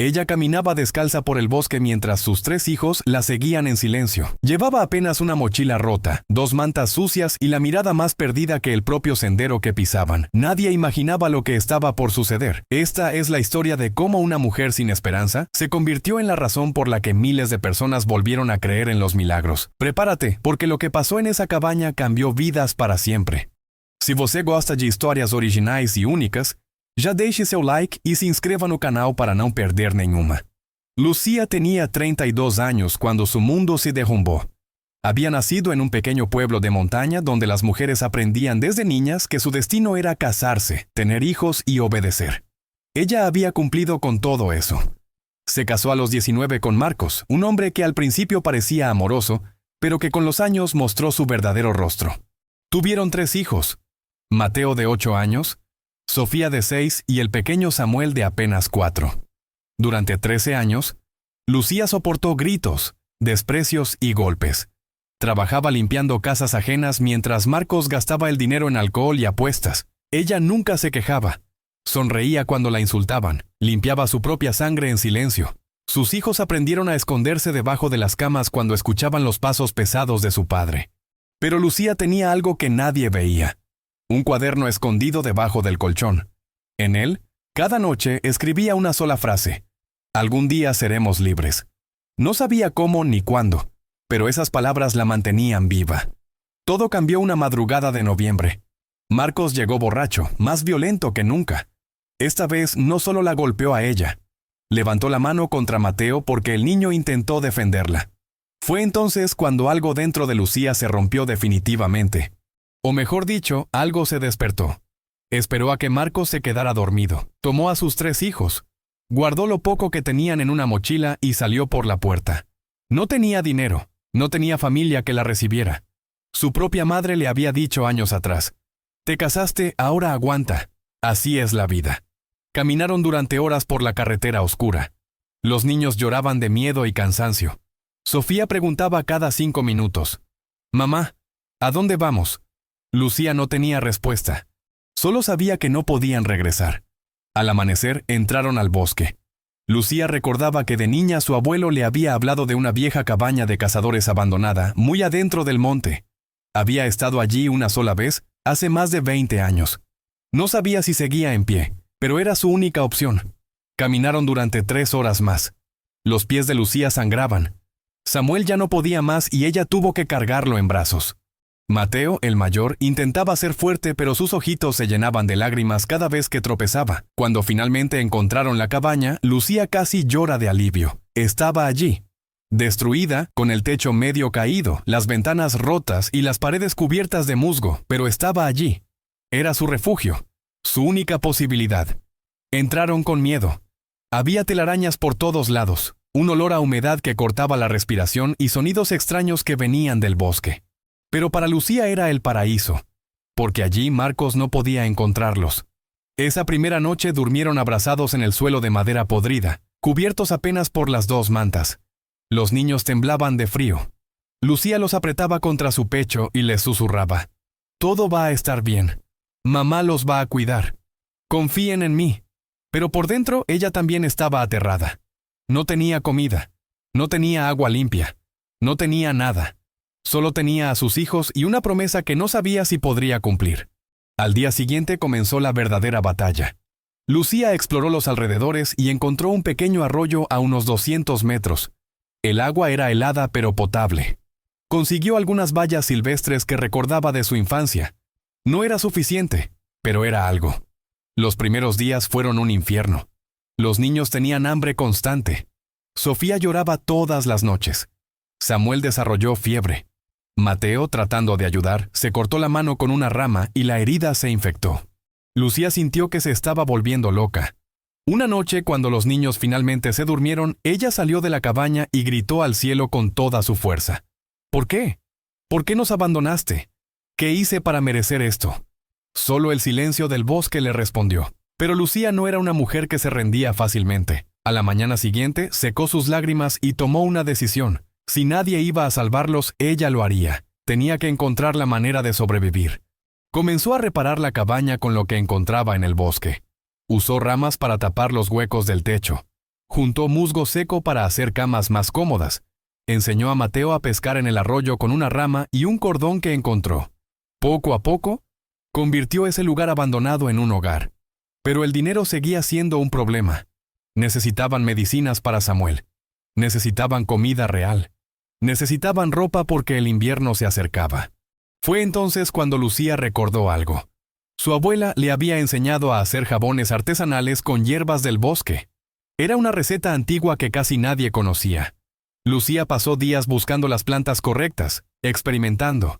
Ella caminaba descalza por el bosque mientras sus 3 hijos la seguían en silencio. Llevaba apenas una mochila rota, 2 mantas sucias y la mirada más perdida que el propio sendero que pisaban. Nadie imaginaba lo que estaba por suceder. Esta es la historia de cómo una mujer sin esperanza se convirtió en la razón por la que miles de personas volvieron a creer en los milagros. Prepárate, porque lo que pasó en esa cabaña cambió vidas para sempre. Se você gosta de histórias originais e únicas, já deixe seu like e se inscreva no canal para não perder nenhuma. Lucía tenía 32 años cuando su mundo se derrumbó. Había nacido en un pequeño pueblo de montaña donde las mujeres aprendían desde niñas que su destino era casarse, tener hijos y obedecer. Ella había cumplido con todo eso. Se casó a los 19 con Marcos, un hombre que al principio parecía amoroso, pero que con los años mostró su verdadero rostro. Tuvieron 3 hijos, Mateo de 8 años, Sofía de 6 y el pequeño Samuel de apenas 4. Durante 13 años, Lucía soportó gritos, desprecios y golpes. Trabajaba limpiando casas ajenas mientras Marcos gastaba el dinero en alcohol y apuestas. Ella nunca se quejaba. Sonreía cuando la insultaban, limpiaba su propia sangre en silencio. Sus hijos aprendieron a esconderse debajo de las camas cuando escuchaban los pasos pesados de su padre. Pero Lucía tenía algo que nadie veía. Un cuaderno escondido debajo del colchón. En él, cada noche escribía una sola frase: «Algún día seremos libres». No sabía cómo ni cuándo, pero esas palabras la mantenían viva. Todo cambió una madrugada de noviembre. Marcos llegó borracho, más violento que nunca. Esta vez no solo la golpeó a ella. Levantó la mano contra Mateo porque el niño intentó defenderla. Fue entonces cuando algo dentro de Lucía se rompió definitivamente. O mejor dicho, algo se despertó. Esperó a que Marcos se quedara dormido. Tomó a sus 3 hijos. Guardó lo poco que tenían en una mochila y salió por la puerta. No tenía dinero. No tenía familia que la recibiera. Su propia madre le había dicho años atrás: «Te casaste, ahora aguanta. Así es la vida». Caminaron durante horas por la carretera oscura. Los niños lloraban de miedo y cansancio. Sofía preguntaba cada 5 minutos: «Mamá, ¿a dónde vamos?». Lucía no tenía respuesta. Solo sabía que no podían regresar. Al amanecer, entraron al bosque. Lucía recordaba que de niña su abuelo le había hablado de una vieja cabaña de cazadores abandonada, muy adentro del monte. Había estado allí una sola vez, hace más de 20 años. No sabía si seguía en pie, pero era su única opción. Caminaron durante 3 horas más. Los pies de Lucía sangraban. Samuel ya no podía más y ella tuvo que cargarlo en brazos. Mateo, el mayor, intentaba ser fuerte, pero sus ojitos se llenaban de lágrimas cada vez que tropezaba. Cuando finalmente encontraron la cabaña, Lucía casi llora de alivio. Estaba allí, destruida, con el techo medio caído, las ventanas rotas y las paredes cubiertas de musgo, pero estaba allí. Era su refugio, su única posibilidad. Entraron con miedo. Había telarañas por todos lados, un olor a humedad que cortaba la respiración y sonidos extraños que venían del bosque. Pero para Lucía era el paraíso, porque allí Marcos no podía encontrarlos. Esa primera noche durmieron abrazados en el suelo de madera podrida, cubiertos apenas por las 2 mantas. Los niños temblaban de frío. Lucía los apretaba contra su pecho y les susurraba: «Todo va a estar bien. Mamá los va a cuidar. Confíen en mí». Pero por dentro ella también estaba aterrada. No tenía comida, no tenía agua limpia, no tenía nada. Solo tenía a sus hijos y una promesa que no sabía si podría cumplir. Al día siguiente comenzó la verdadera batalla. Lucía exploró los alrededores y encontró un pequeño arroyo a unos 200 metros. El agua era helada pero potable. Consiguió algunas bayas silvestres que recordaba de su infancia. No era suficiente, pero era algo. Los primeros días fueron un infierno. Los niños tenían hambre constante. Sofía lloraba todas las noches. Samuel desarrolló fiebre. Mateo, tratando de ayudar, se cortó la mano con una rama y la herida se infectó. Lucía sintió que se estaba volviendo loca. Una noche, cuando los niños finalmente se durmieron, ella salió de la cabaña y gritó al cielo con toda su fuerza: «¿Por qué? ¿Por qué nos abandonaste? ¿Qué hice para merecer esto?». Solo el silencio del bosque le respondió. Pero Lucía no era una mujer que se rendía fácilmente. A la mañana siguiente, secó sus lágrimas y tomó una decisión. Si nadie iba a salvarlos, ella lo haría. Tenía que encontrar la manera de sobrevivir. Comenzó a reparar la cabaña con lo que encontraba en el bosque. Usó ramas para tapar los huecos del techo. Juntó musgo seco para hacer camas más cómodas. Enseñó a Mateo a pescar en el arroyo con una rama y un cordón que encontró. Poco a poco, convirtió ese lugar abandonado en un hogar. Pero el dinero seguía siendo un problema. Necesitaban medicinas para Samuel. Necesitaban comida real. Necesitaban ropa porque el invierno se acercaba. Fue entonces cuando Lucía recordó algo. Su abuela le había enseñado a hacer jabones artesanales con hierbas del bosque. Era una receta antigua que casi nadie conocía. Lucía pasó días buscando las plantas correctas, experimentando,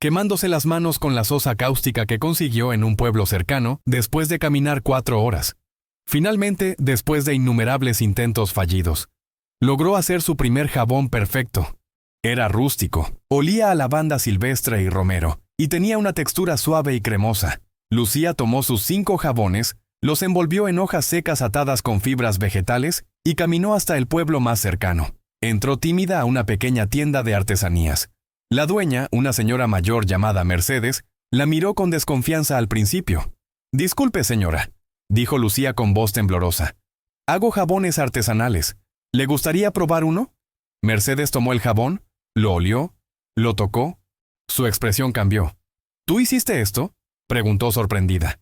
quemándose las manos con la sosa cáustica que consiguió en un pueblo cercano después de caminar 4 horas. Finalmente, después de innumerables intentos fallidos, logró hacer su primer jabón perfecto. Era rústico, olía a lavanda silvestre y romero, y tenía una textura suave y cremosa. Lucía tomó sus 5 jabones, los envolvió en hojas secas atadas con fibras vegetales y caminó hasta el pueblo más cercano. Entró tímida a una pequeña tienda de artesanías. La dueña, una señora mayor llamada Mercedes, la miró con desconfianza al principio. «Disculpe, señora», dijo Lucía con voz temblorosa. «Hago jabones artesanales. ¿Le gustaría probar uno?» Mercedes tomó el jabón, lo olió, lo tocó. Su expresión cambió. «¿Tú hiciste esto?», preguntó sorprendida.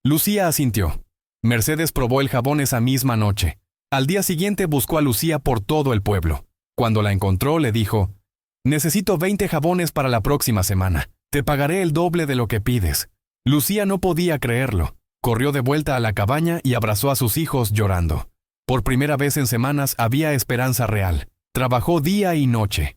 Lucía asintió. Mercedes probó el jabón esa misma noche. Al día siguiente buscó a Lucía por todo el pueblo. Cuando la encontró, le dijo: «Necesito 20 jabones para la próxima semana. Te pagaré el doble de lo que pides». Lucía no podía creerlo. Corrió de vuelta a la cabaña y abrazó a sus hijos llorando. Por primera vez en semanas había esperanza real. Trabajó día y noche.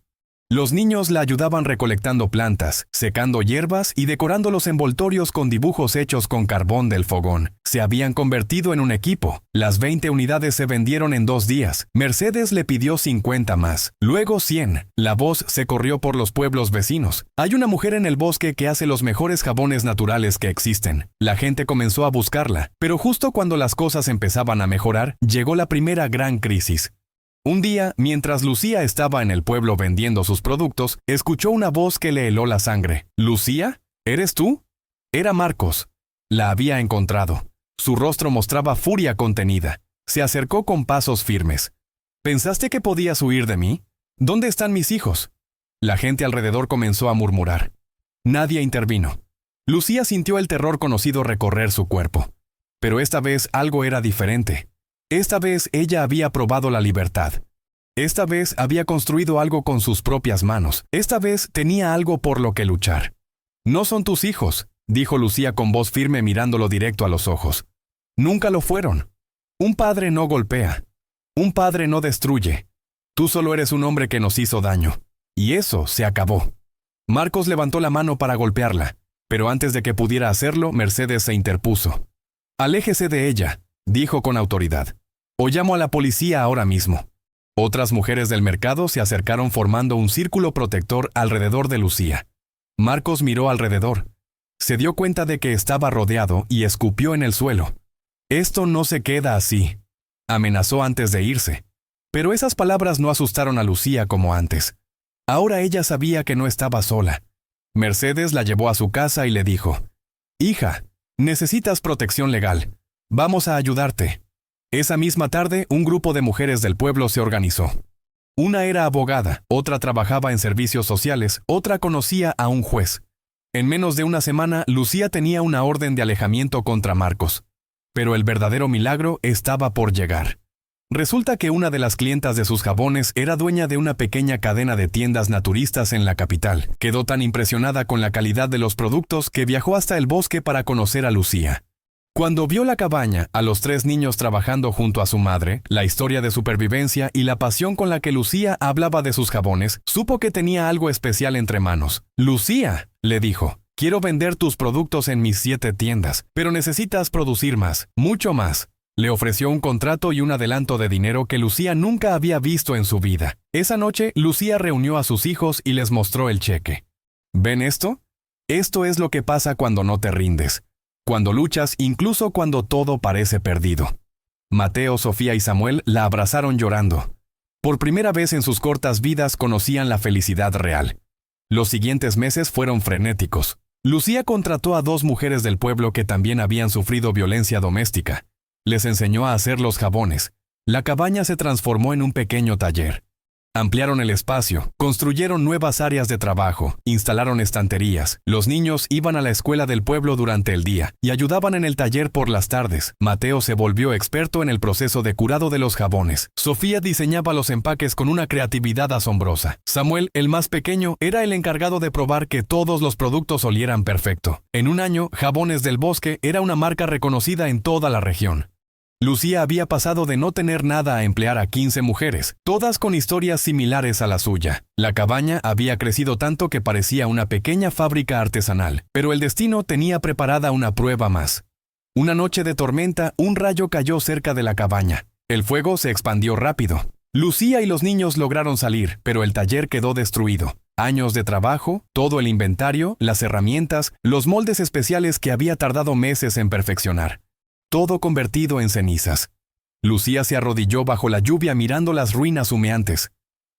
Los niños la ayudaban recolectando plantas, secando hierbas y decorando los envoltorios con dibujos hechos con carbón del fogón. Se habían convertido en un equipo. Las 20 unidades se vendieron en 2 días. Mercedes le pidió 50 más, luego 100. La voz se corrió por los pueblos vecinos. «Hay una mujer en el bosque que hace los mejores jabones naturales que existen». La gente comenzó a buscarla, pero justo cuando las cosas empezaban a mejorar, llegó la primera gran crisis. Un día, mientras Lucía estaba en el pueblo vendiendo sus productos, escuchó una voz que le heló la sangre. «¿Lucía? ¿Eres tú?» Era Marcos. La había encontrado. Su rostro mostraba furia contenida. Se acercó con pasos firmes. «¿Pensaste que podías huir de mí? ¿Dónde están mis hijos?» La gente alrededor comenzó a murmurar. Nadie intervino. Lucía sintió el terror conocido recorrer su cuerpo. Pero esta vez algo era diferente. Esta vez ella había probado la libertad. Esta vez había construido algo con sus propias manos. Esta vez tenía algo por lo que luchar. «No son tus hijos», dijo Lucía con voz firme mirándolo directo a los ojos. «Nunca lo fueron. Un padre no golpea. Un padre no destruye. Tú solo eres un hombre que nos hizo daño. Y eso se acabó». Marcos levantó la mano para golpearla, pero antes de que pudiera hacerlo, Mercedes se interpuso. «Aléjese de ella», dijo con autoridad. «O llamo a la policía ahora mismo». Otras mujeres del mercado se acercaron formando un círculo protector alrededor de Lucía. Marcos miró alrededor. Se dio cuenta de que estaba rodeado y escupió en el suelo. «Esto no se queda así», amenazó antes de irse. Pero esas palabras no asustaron a Lucía como antes. Ahora ella sabía que no estaba sola. Mercedes la llevó a su casa y le dijo: «Hija, necesitas protección legal. Vamos a ayudarte». Esa misma tarde, un grupo de mujeres del pueblo se organizó. Una era abogada, otra trabajaba en servicios sociales, otra conocía a un juez. En menos de una semana, Lucía tenía una orden de alejamiento contra Marcos. Pero el verdadero milagro estaba por llegar. Resulta que una de las clientas de sus jabones era dueña de una pequeña cadena de tiendas naturistas en la capital. Quedó tan impresionada con la calidad de los productos que viajó hasta el bosque para conocer a Lucía. Cuando vio la cabaña, a los 3 niños trabajando junto a su madre, la historia de supervivencia y la pasión con la que Lucía hablaba de sus jabones, supo que tenía algo especial entre manos. «Lucía», le dijo, «quiero vender tus productos en mis 7 tiendas, pero necesitas producir más, mucho más». Le ofreció un contrato y un adelanto de dinero que Lucía nunca había visto en su vida. Esa noche, Lucía reunió a sus hijos y les mostró el cheque. ¿Ven esto? Esto es lo que pasa cuando no te rindes. Cuando luchas, incluso cuando todo parece perdido. Mateo, Sofía y Samuel la abrazaron llorando. Por primera vez en sus cortas vidas conocían la felicidad real. Los siguientes meses fueron frenéticos. Lucía contrató a 2 mujeres del pueblo que también habían sufrido violencia doméstica. Les enseñó a hacer los jabones. La cabaña se transformó en un pequeño taller. Ampliaron el espacio, construyeron nuevas áreas de trabajo, instalaron estanterías. Los niños iban a la escuela del pueblo durante el día y ayudaban en el taller por las tardes. Mateo se volvió experto en el proceso de curado de los jabones. Sofía diseñaba los empaques con una creatividad asombrosa. Samuel, el más pequeño, era el encargado de probar que todos los productos olieran perfecto. En un año, Jabones del Bosque era una marca reconocida en toda la región. Lucía había pasado de no tener nada a emplear a 15 mujeres, todas con historias similares a la suya. La cabaña había crecido tanto que parecía una pequeña fábrica artesanal, pero el destino tenía preparada una prueba más. Una noche de tormenta, un rayo cayó cerca de la cabaña. El fuego se expandió rápido. Lucía y los niños lograron salir, pero el taller quedó destruido. Años de trabajo, todo el inventario, las herramientas, los moldes especiales que había tardado meses en perfeccionar. Todo convertido en cenizas. Lucía se arrodilló bajo la lluvia mirando las ruinas humeantes.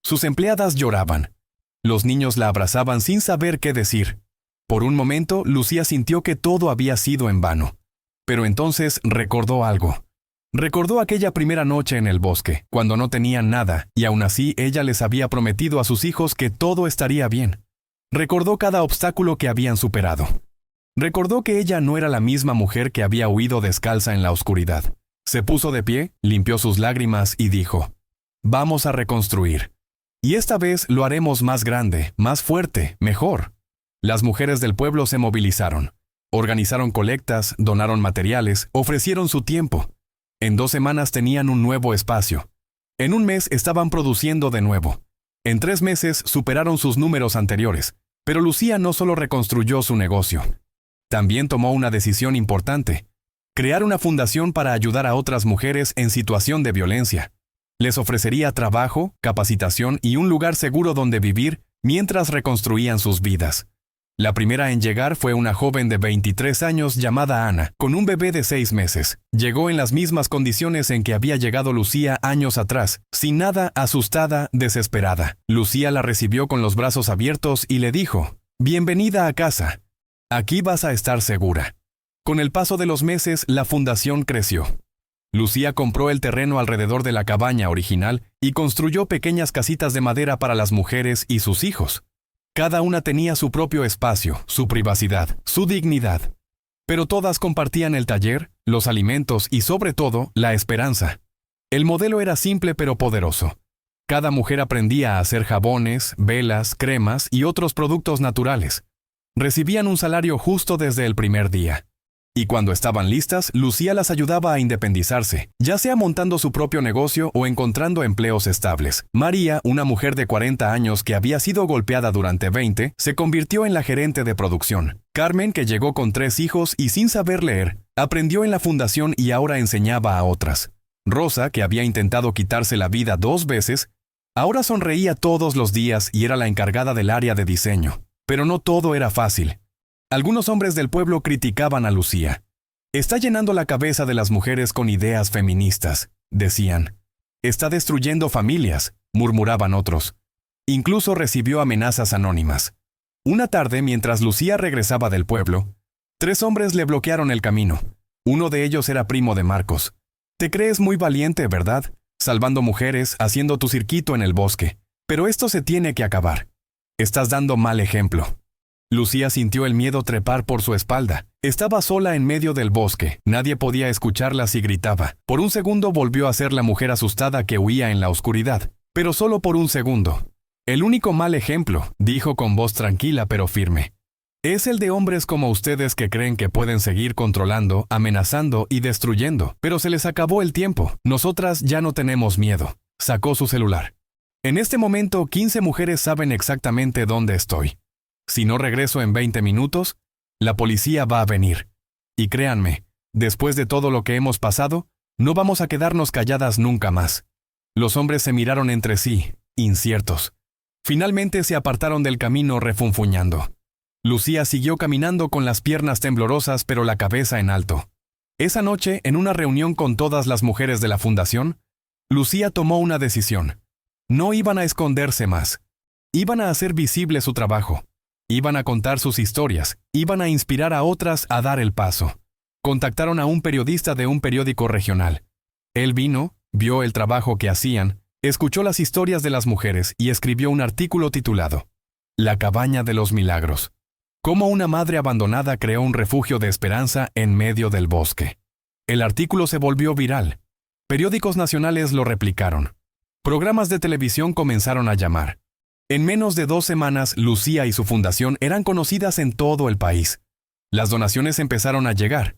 Sus empleadas lloraban. Los niños la abrazaban sin saber qué decir. Por un momento, Lucía sintió que todo había sido en vano. Pero entonces recordó algo. Recordó aquella primera noche en el bosque, cuando no tenían nada, y aún así ella les había prometido a sus hijos que todo estaría bien. Recordó cada obstáculo que habían superado. Recordó que ella no era la misma mujer que había huido descalza en la oscuridad. Se puso de pie, limpió sus lágrimas y dijo: «Vamos a reconstruir. Y esta vez lo haremos más grande, más fuerte, mejor». Las mujeres del pueblo se movilizaron. Organizaron colectas, donaron materiales, ofrecieron su tiempo. En 2 semanas tenían un nuevo espacio. En un mes estaban produciendo de nuevo. En 3 meses superaron sus números anteriores. Pero Lucía no solo reconstruyó su negocio. También tomó una decisión importante: crear una fundación para ayudar a otras mujeres en situación de violencia. Les ofrecería trabajo, capacitación y un lugar seguro donde vivir mientras reconstruían sus vidas. La primera en llegar fue una joven de 23 años llamada Ana, con un bebé de 6 meses. Llegó en las mismas condiciones en que había llegado Lucía años atrás, sin nada, asustada, desesperada. Lucía la recibió con los brazos abiertos y le dijo: «Bienvenida a casa. Aquí vas a estar segura». Con el paso de los meses, la fundación creció. Lucía compró el terreno alrededor de la cabaña original y construyó pequeñas casitas de madera para las mujeres y sus hijos. Cada una tenía su propio espacio, su privacidad, su dignidad. Pero todas compartían el taller, los alimentos y, sobre todo, la esperanza. El modelo era simple pero poderoso. Cada mujer aprendía a hacer jabones, velas, cremas y otros productos naturales. Recibían un salario justo desde el primer día. Y cuando estaban listas, Lucía las ayudaba a independizarse, ya sea montando su propio negocio o encontrando empleos estables. María, una mujer de 40 años que había sido golpeada durante 20, se convirtió en la gerente de producción. Carmen, que llegó con 3 hijos y sin saber leer, aprendió en la fundación y ahora enseñaba a otras. Rosa, que había intentado quitarse la vida 2 veces, ahora sonreía todos los días y era la encargada del área de diseño. Pero no todo era fácil. Algunos hombres del pueblo criticaban a Lucía. «Está llenando la cabeza de las mujeres con ideas feministas», decían. «Está destruyendo familias», murmuraban otros. Incluso recibió amenazas anónimas. Una tarde, mientras Lucía regresaba del pueblo, 3 hombres le bloquearon el camino. Uno de ellos era primo de Marcos. «Te crees muy valiente, ¿verdad? Salvando mujeres, haciendo tu circuito en el bosque. Pero esto se tiene que acabar. Estás dando mal ejemplo». Lucía sintió el miedo trepar por su espalda. Estaba sola en medio del bosque. Nadie podía escucharla si gritaba. Por un segundo volvió a ser la mujer asustada que huía en la oscuridad. Pero solo por un segundo. «El único mal ejemplo», dijo con voz tranquila pero firme, «es el de hombres como ustedes que creen que pueden seguir controlando, amenazando y destruyendo. Pero se les acabó el tiempo. Nosotras ya no tenemos miedo». Sacó su celular. «En este momento, 15 mujeres saben exactamente dónde estoy. Si no regreso en 20 minutos, la policía va a venir. Y créanme, después de todo lo que hemos pasado, no vamos a quedarnos calladas nunca más». Los hombres se miraron entre sí, inciertos. Finalmente se apartaron del camino refunfuñando. Lucía siguió caminando con las piernas temblorosas pero la cabeza en alto. Esa noche, en una reunión con todas las mujeres de la fundación, Lucía tomó una decisión. No iban a esconderse más. Iban a hacer visible su trabajo. Iban a contar sus historias. Iban a inspirar a otras a dar el paso. Contactaron a un periodista de un periódico regional. Él vino, Vio el trabajo que hacían, escuchó las historias de las mujeres y escribió un artículo titulado La cabaña de los milagros. Cómo una madre abandonada creó un refugio de esperanza en medio del bosque. El artículo se volvió viral. Periódicos nacionales lo replicaron. Programas de televisión comenzaron a llamar. En menos de 2 semanas, Lucía y su fundación eran conocidas en todo el país. Las donaciones empezaron a llegar.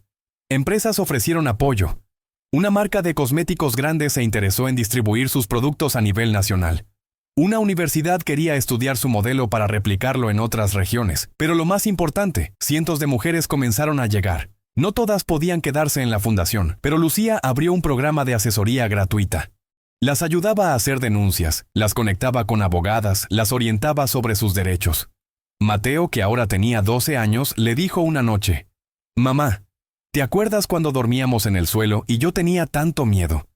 Empresas ofrecieron apoyo. Una marca de cosméticos grande se interesó en distribuir sus productos a nivel nacional. Una universidad quería estudiar su modelo para replicarlo en otras regiones. Pero lo más importante, cientos de mujeres comenzaron a llegar. No todas podían quedarse en la fundación, pero Lucía abrió un programa de asesoría gratuita. Las ayudaba a hacer denuncias, las conectaba con abogadas, las orientaba sobre sus derechos. Mateo, que ahora tenía 12 años, le dijo una noche: «Mamá, ¿te acuerdas cuando dormíamos en el suelo y yo tenía tanto miedo?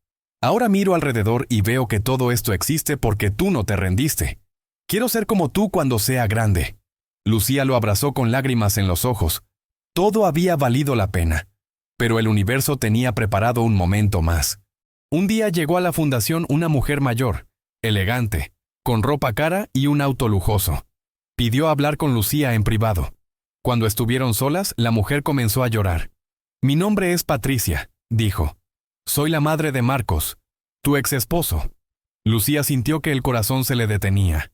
Ahora miro alrededor y veo que todo esto existe porque tú no te rendiste. Quiero ser como tú cuando sea grande». Lucía lo abrazó con lágrimas en los ojos. Todo había valido la pena. Pero el universo tenía preparado un momento más. Un día llegó a la fundación una mujer mayor, elegante, con ropa cara y un auto lujoso. Pidió hablar con Lucía en privado. Cuando estuvieron solas, la mujer comenzó a llorar. «Mi nombre es Patricia», dijo. «Soy la madre de Marcos, tu ex esposo». Lucía sintió que el corazón se le detenía.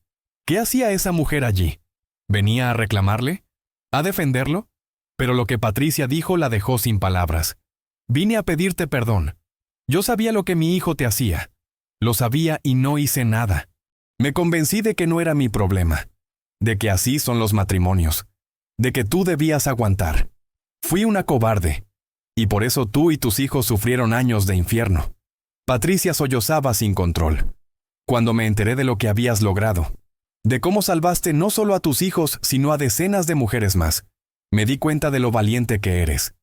¿Qué hacía esa mujer allí? ¿Venía a reclamarle? ¿A defenderlo? Pero lo que Patricia dijo la dejó sin palabras. «Vine a pedirte perdón. Yo sabía lo que mi hijo te hacía. Lo sabía y no hice nada. Me convencí de que no era mi problema, de que así son los matrimonios, de que tú debías aguantar. Fui una cobarde, y por eso tú y tus hijos sufrieron años de infierno». Patricia sollozaba sin control. «Cuando me enteré de lo que habías logrado, de cómo salvaste no solo a tus hijos, sino a decenas de mujeres más, me di cuenta de lo valiente que eres,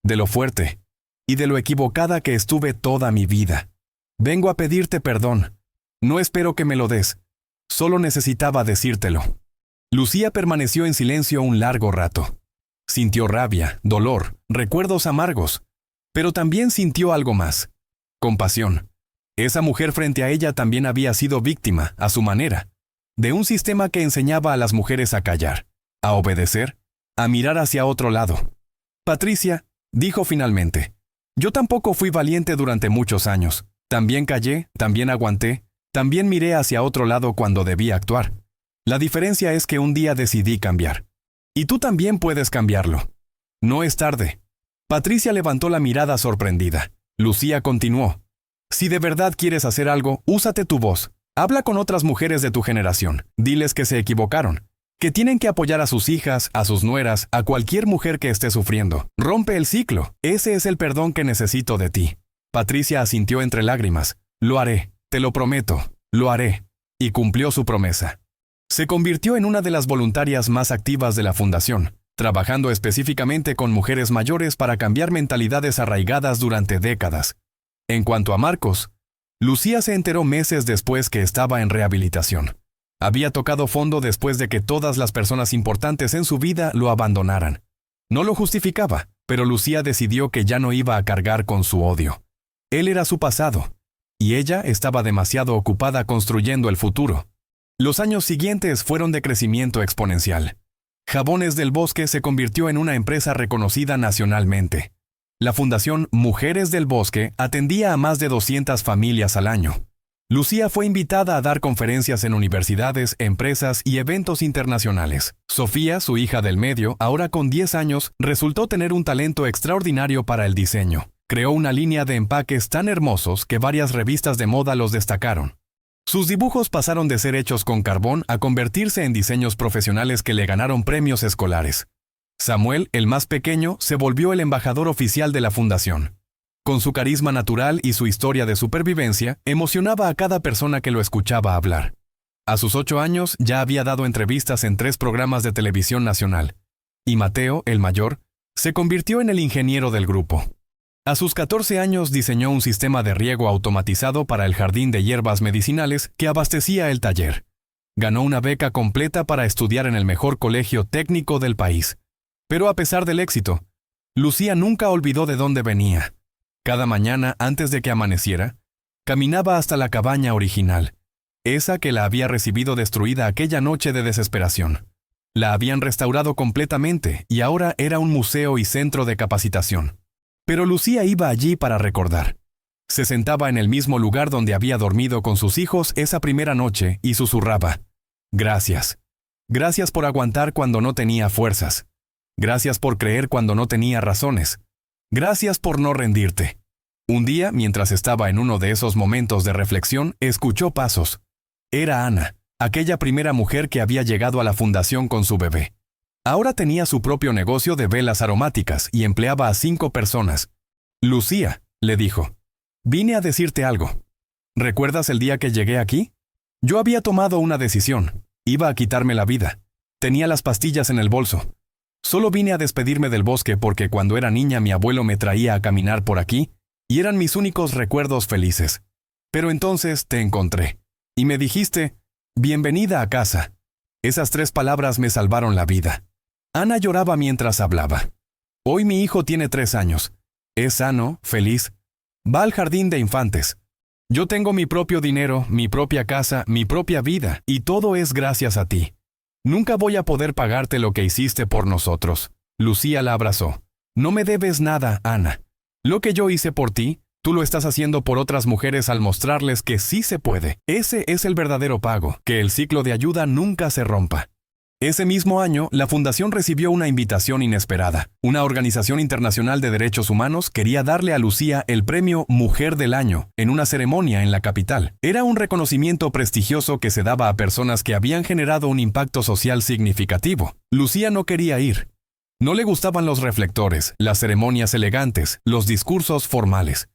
de lo fuerte, y de lo equivocada que estuve toda mi vida. Vengo a pedirte perdón. No espero que me lo des. Solo necesitaba decírtelo». Lucía permaneció en silencio un largo rato. Sintió rabia, dolor, recuerdos amargos, pero también sintió algo más: compasión. Esa mujer frente a ella también había sido víctima, a su manera, de un sistema que enseñaba a las mujeres a callar, a obedecer, a mirar hacia otro lado. «Patricia», dijo finalmente, «yo tampoco fui valiente durante muchos años. También callé, también aguanté, también miré hacia otro lado cuando debía actuar. La diferencia es que un día decidí cambiar. Y tú también puedes cambiarlo. No es tarde». Patricia levantó la mirada sorprendida. Lucía continuó: «Si de verdad quieres hacer algo, úsate tu voz. Habla con otras mujeres de tu generación. Diles que se equivocaron, que tienen que apoyar a sus hijas, a sus nueras, a cualquier mujer que esté sufriendo. Rompe el ciclo. Ese es el perdón que necesito de ti». Patricia asintió entre lágrimas. «Lo haré, te lo prometo, lo haré». Y cumplió su promesa. Se convirtió en una de las voluntarias más activas de la fundación, trabajando específicamente con mujeres mayores para cambiar mentalidades arraigadas durante décadas. En cuanto a Marcos, Lucía se enteró meses después que estaba en rehabilitación. Había tocado fondo después de que todas las personas importantes en su vida lo abandonaran. No lo justificaba, pero Lucía decidió que ya no iba a cargar con su odio. Él era su pasado, y ella estaba demasiado ocupada construyendo el futuro. Los años siguientes fueron de crecimiento exponencial. Jabones del Bosque se convirtió en una empresa reconocida nacionalmente. La Fundación Mujeres del Bosque atendía a más de 200 familias al año. Lucía fue invitada a dar conferencias en universidades, empresas y eventos internacionales. Sofía, su hija del medio, ahora con 10 años, resultó tener un talento extraordinario para el diseño. Creó una línea de empaques tan hermosos que varias revistas de moda los destacaron. Sus dibujos pasaron de ser hechos con carbón a convertirse en diseños profesionales que le ganaron premios escolares. Samuel, el más pequeño, se volvió el embajador oficial de la fundación. Con su carisma natural y su historia de supervivencia, emocionaba a cada persona que lo escuchaba hablar. A sus 8 años ya había dado entrevistas en 3 programas de televisión nacional. Y Mateo, el mayor, se convirtió en el ingeniero del grupo. A sus 14 años diseñó un sistema de riego automatizado para el jardín de hierbas medicinales que abastecía el taller. Ganó una beca completa para estudiar en el mejor colegio técnico del país. Pero a pesar del éxito, Lucía nunca olvidó de dónde venía. Cada mañana, antes de que amaneciera, Caminaba hasta la cabaña original, esa que la había recibido destruida aquella noche de desesperación. La habían restaurado completamente y ahora era un museo y centro de capacitación. Pero Lucía iba allí para recordar. Se sentaba en el mismo lugar donde había dormido con sus hijos esa primera noche y susurraba: «Gracias. Gracias por aguantar cuando no tenía fuerzas. Gracias por creer cuando no tenía razones. Gracias por no rendirte». Un día, mientras estaba en uno de esos momentos de reflexión, escuchó pasos. Era Ana, aquella primera mujer que había llegado a la fundación con su bebé. Ahora tenía su propio negocio de velas aromáticas y empleaba a 5 personas. «Lucía», le dijo, «vine a decirte algo. ¿Recuerdas el día que llegué aquí? Yo había tomado una decisión. Iba a quitarme la vida. Tenía las pastillas en el bolso. Solo vine a despedirme del bosque porque cuando era niña mi abuelo me traía a caminar por aquí y eran mis únicos recuerdos felices. Pero entonces te encontré. Y me dijiste, bienvenida a casa. Esas 3 palabras me salvaron la vida». Ana lloraba mientras hablaba. Hoy mi hijo tiene 3 años. Es sano, feliz. Va al jardín de infantes. Yo tengo mi propio dinero, mi propia casa, mi propia vida, y todo es gracias a ti. Nunca voy a poder pagarte lo que hiciste por nosotros. Lucía la abrazó. No me debes nada, Ana. Lo que yo hice por ti, tú lo estás haciendo por otras mujeres al mostrarles que sí se puede. Ese es el verdadero pago, que el ciclo de ayuda nunca se rompa. Ese mismo año, la fundación recibió una invitación inesperada. Una organización internacional de derechos humanos quería darle a Lucía el premio Mujer del Año en una ceremonia en la capital. Era un reconocimiento prestigioso que se daba a personas que habían generado un impacto social significativo. Lucía no quería ir. No le gustaban los reflectores, las ceremonias elegantes, los discursos formales.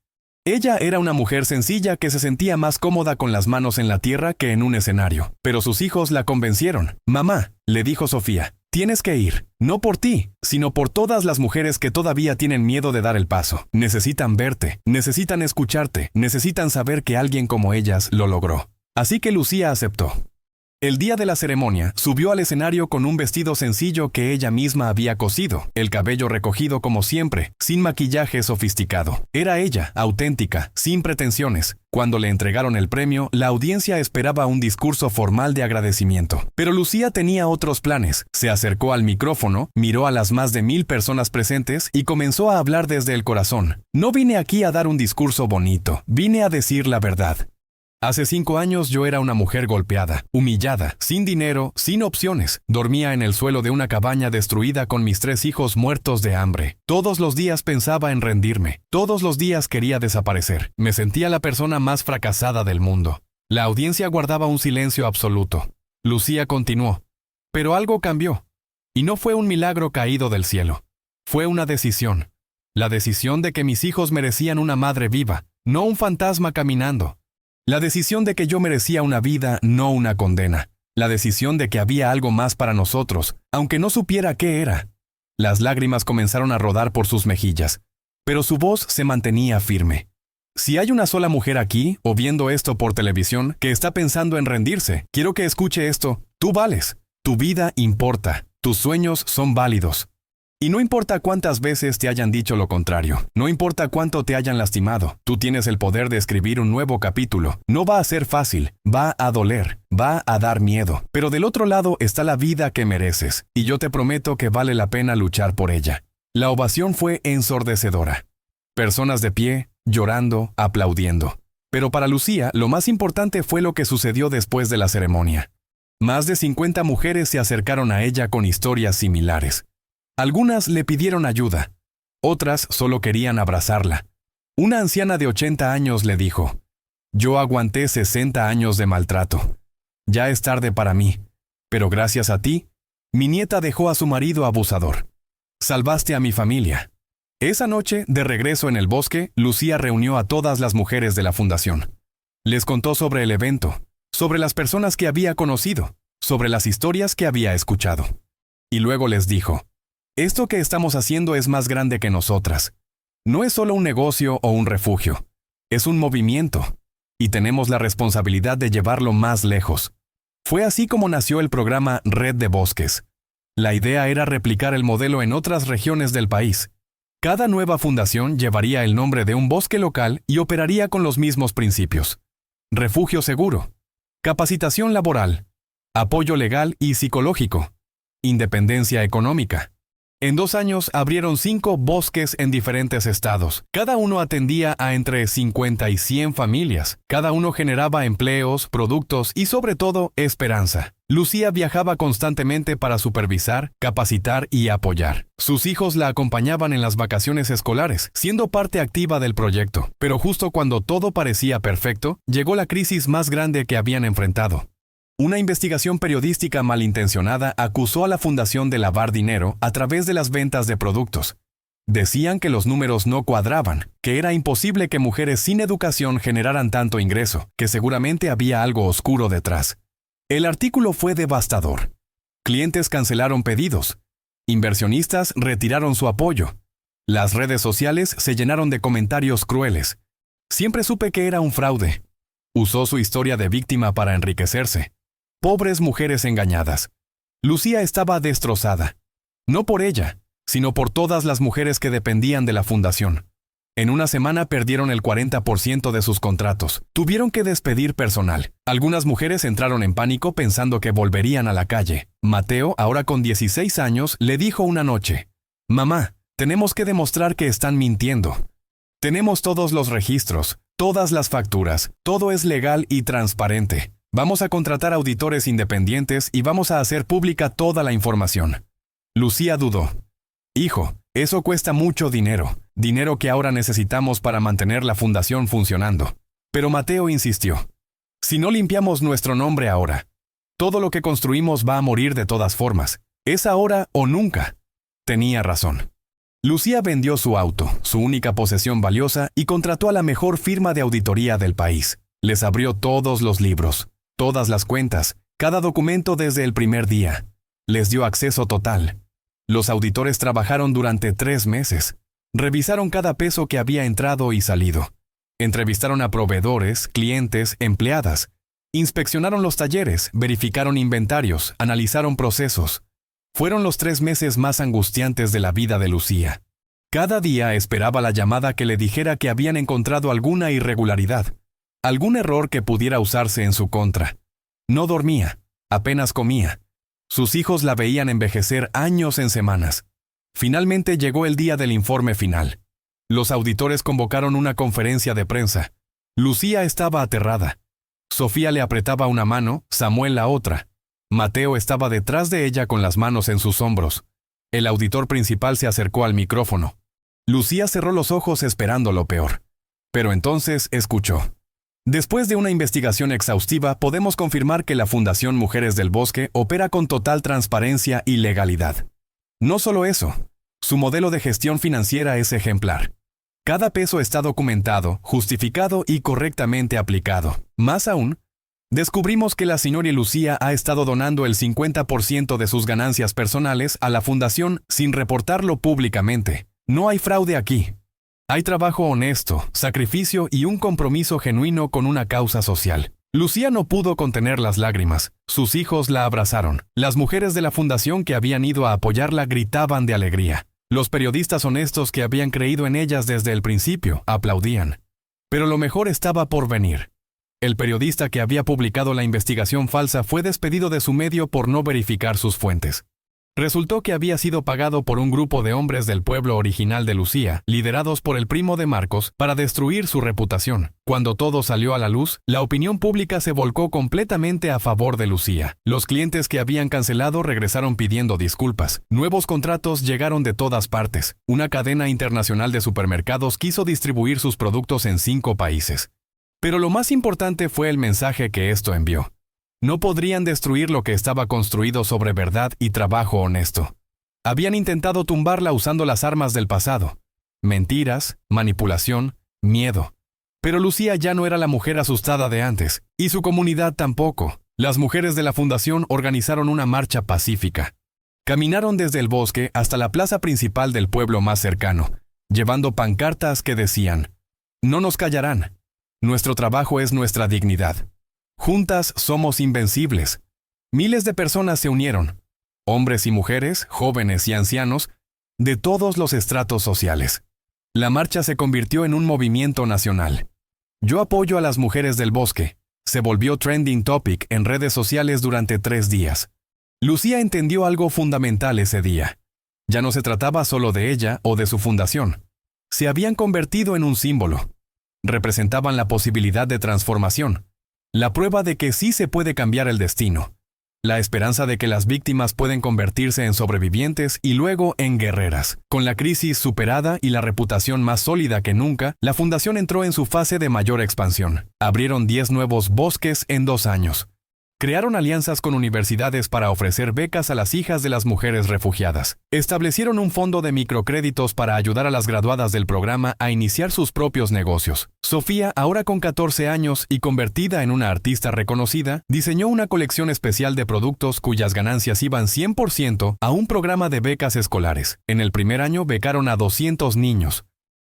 Ella era una mujer sencilla que se sentía más cómoda con las manos en la tierra que en un escenario. Pero sus hijos la convencieron. «Mamá», le dijo Sofía, «tienes que ir. No por ti, sino por todas las mujeres que todavía tienen miedo de dar el paso. Necesitan verte, necesitan escucharte, necesitan saber que alguien como ellas lo logró». Así que Lucía aceptó. El día de la ceremonia, subió al escenario con un vestido sencillo que ella misma había cosido, el cabello recogido como siempre, sin maquillaje sofisticado. Era ella, auténtica, sin pretensiones. Cuando le entregaron el premio, la audiencia esperaba un discurso formal de agradecimiento. Pero Lucía tenía otros planes. Se acercó al micrófono, miró a las más de 1000 personas presentes y comenzó a hablar desde el corazón. «No vine aquí a dar un discurso bonito, vine a decir la verdad. Hace 5 años yo era una mujer golpeada, humillada, sin dinero, sin opciones. Dormía en el suelo de una cabaña destruida con mis 3 hijos muertos de hambre. Todos los días pensaba en rendirme. Todos los días quería desaparecer. Me sentía la persona más fracasada del mundo». La audiencia guardaba un silencio absoluto. Lucía continuó. «Pero algo cambió. Y no fue un milagro caído del cielo. Fue una decisión. La decisión de que mis hijos merecían una madre viva, no un fantasma caminando. La decisión de que yo merecía una vida, no una condena. La decisión de que había algo más para nosotros, aunque no supiera qué era». Las lágrimas comenzaron a rodar por sus mejillas, pero su voz se mantenía firme. Si hay una sola mujer aquí, o viendo esto por televisión, que está pensando en rendirse, quiero que escuche esto. Tú vales. Tu vida importa. Tus sueños son válidos. Y no importa cuántas veces te hayan dicho lo contrario, no importa cuánto te hayan lastimado, tú tienes el poder de escribir un nuevo capítulo. No va a ser fácil, va a doler, va a dar miedo, pero del otro lado está la vida que mereces, y yo te prometo que vale la pena luchar por ella. La ovación fue ensordecedora. Personas de pie, llorando, aplaudiendo. Pero para Lucía, lo más importante fue lo que sucedió después de la ceremonia. Más de 50 mujeres se acercaron a ella con historias similares. Algunas le pidieron ayuda, otras solo querían abrazarla. Una anciana de 80 años le dijo, «Yo aguanté 60 años de maltrato. Ya es tarde para mí, pero gracias a ti, mi nieta dejó a su marido abusador. Salvaste a mi familia». Esa noche, de regreso en el bosque, Lucía reunió a todas las mujeres de la fundación. Les contó sobre el evento, sobre las personas que había conocido, sobre las historias que había escuchado. Y luego les dijo, «Esto que estamos haciendo es más grande que nosotras. No es solo un negocio o un refugio. Es un movimiento. Y tenemos la responsabilidad de llevarlo más lejos». Fue así como nació el programa Red de Bosques. La idea era replicar el modelo en otras regiones del país. Cada nueva fundación llevaría el nombre de un bosque local y operaría con los mismos principios. Refugio seguro, capacitación laboral, apoyo legal y psicológico, independencia económica. En 2 años abrieron 5 bosques en diferentes estados. Cada uno atendía a entre 50 y 100 familias. Cada uno generaba empleos, productos y sobre todo esperanza. Lucía viajaba constantemente para supervisar, capacitar y apoyar. Sus hijos la acompañaban en las vacaciones escolares, siendo parte activa del proyecto. Pero justo cuando todo parecía perfecto, llegó la crisis más grande que habían enfrentado. Una investigación periodística malintencionada acusó a la fundación de lavar dinero a través de las ventas de productos. Decían que los números no cuadraban, que era imposible que mujeres sin educación generaran tanto ingreso, que seguramente había algo oscuro detrás. El artículo fue devastador. Clientes cancelaron pedidos. Inversionistas retiraron su apoyo. Las redes sociales se llenaron de comentarios crueles. Siempre supe que era un fraude. Usó su historia de víctima para enriquecerse. Pobres mujeres engañadas. Lucía estaba destrozada. No por ella, sino por todas las mujeres que dependían de la fundación. En una semana perdieron el 40% de sus contratos. Tuvieron que despedir personal. Algunas mujeres entraron en pánico pensando que volverían a la calle. Mateo, ahora con 16 años, le dijo una noche: «Mamá, tenemos que demostrar que están mintiendo. Tenemos todos los registros, todas las facturas, todo es legal y transparente. Vamos a contratar auditores independientes y vamos a hacer pública toda la información». Lucía dudó. «Hijo, eso cuesta mucho dinero, dinero que ahora necesitamos para mantener la fundación funcionando». Pero Mateo insistió: «Si no limpiamos nuestro nombre ahora, todo lo que construimos va a morir de todas formas. Es ahora o nunca». Tenía razón. Lucía vendió su auto, su única posesión valiosa, y contrató a la mejor firma de auditoría del país. Les abrió todos los libros, todas las cuentas, cada documento desde el primer día. Les dio acceso total. Los auditores trabajaron durante 3 meses. Revisaron cada peso que había entrado y salido. Entrevistaron a proveedores, clientes, empleadas. Inspeccionaron los talleres, verificaron inventarios, analizaron procesos. Fueron los 3 meses más angustiantes de la vida de Lucía. Cada día esperaba la llamada que le dijera que habían encontrado alguna irregularidad, algún error que pudiera usarse en su contra. No dormía, apenas comía. Sus hijos la veían envejecer años en semanas. Finalmente llegó el día del informe final. Los auditores convocaron una conferencia de prensa. Lucía estaba aterrada. Sofía le apretaba una mano, Samuel la otra. Mateo estaba detrás de ella con las manos en sus hombros. El auditor principal se acercó al micrófono. Lucía cerró los ojos esperando lo peor. Pero entonces escuchó. Después de una investigación exhaustiva, podemos confirmar que la Fundación Mujeres del Bosque opera con total transparencia y legalidad. No solo eso, su modelo de gestión financiera es ejemplar. Cada peso está documentado, justificado y correctamente aplicado. Más aún, descubrimos que la señora Lucía ha estado donando el 50% de sus ganancias personales a la fundación sin reportarlo públicamente. No hay fraude aquí. Hay trabajo honesto, sacrificio y un compromiso genuino con una causa social. Lucía no pudo contener las lágrimas. Sus hijos la abrazaron. Las mujeres de la fundación que habían ido a apoyarla gritaban de alegría. Los periodistas honestos que habían creído en ellas desde el principio aplaudían. Pero lo mejor estaba por venir. El periodista que había publicado la investigación falsa fue despedido de su medio por no verificar sus fuentes. Resultó que había sido pagado por un grupo de hombres del pueblo original de Lucía, liderados por el primo de Marcos, para destruir su reputación. Cuando todo salió a la luz, la opinión pública se volcó completamente a favor de Lucía. Los clientes que habían cancelado regresaron pidiendo disculpas. Nuevos contratos llegaron de todas partes. Una cadena internacional de supermercados quiso distribuir sus productos en 5 países. Pero lo más importante fue el mensaje que esto envió. No podrían destruir lo que estaba construido sobre verdad y trabajo honesto. Habían intentado tumbarla usando las armas del pasado: mentiras, manipulación, miedo. Pero Lucía ya no era la mujer asustada de antes, y su comunidad tampoco. Las mujeres de la fundación organizaron una marcha pacífica. Caminaron desde el bosque hasta la plaza principal del pueblo más cercano, llevando pancartas que decían: «No nos callarán. Nuestro trabajo es nuestra dignidad. Juntas somos invencibles». Miles de personas se unieron. Hombres y mujeres, jóvenes y ancianos, de todos los estratos sociales. La marcha se convirtió en un movimiento nacional. Yo apoyo a las mujeres del bosque. Se volvió trending topic en redes sociales durante 3 días. Lucía entendió algo fundamental ese día. Ya no se trataba solo de ella o de su fundación. Se habían convertido en un símbolo. Representaban la posibilidad de transformación, la prueba de que sí se puede cambiar el destino, la esperanza de que las víctimas pueden convertirse en sobrevivientes y luego en guerreras. Con la crisis superada y la reputación más sólida que nunca, la fundación entró en su fase de mayor expansión. Abrieron 10 nuevos bosques en 2 años. Crearon alianzas con universidades para ofrecer becas a las hijas de las mujeres refugiadas. Establecieron un fondo de microcréditos para ayudar a las graduadas del programa a iniciar sus propios negocios. Sofía, ahora con 14 años y convertida en una artista reconocida, diseñó una colección especial de productos cuyas ganancias iban 100% a un programa de becas escolares. En el primer año becaron a 200 niños.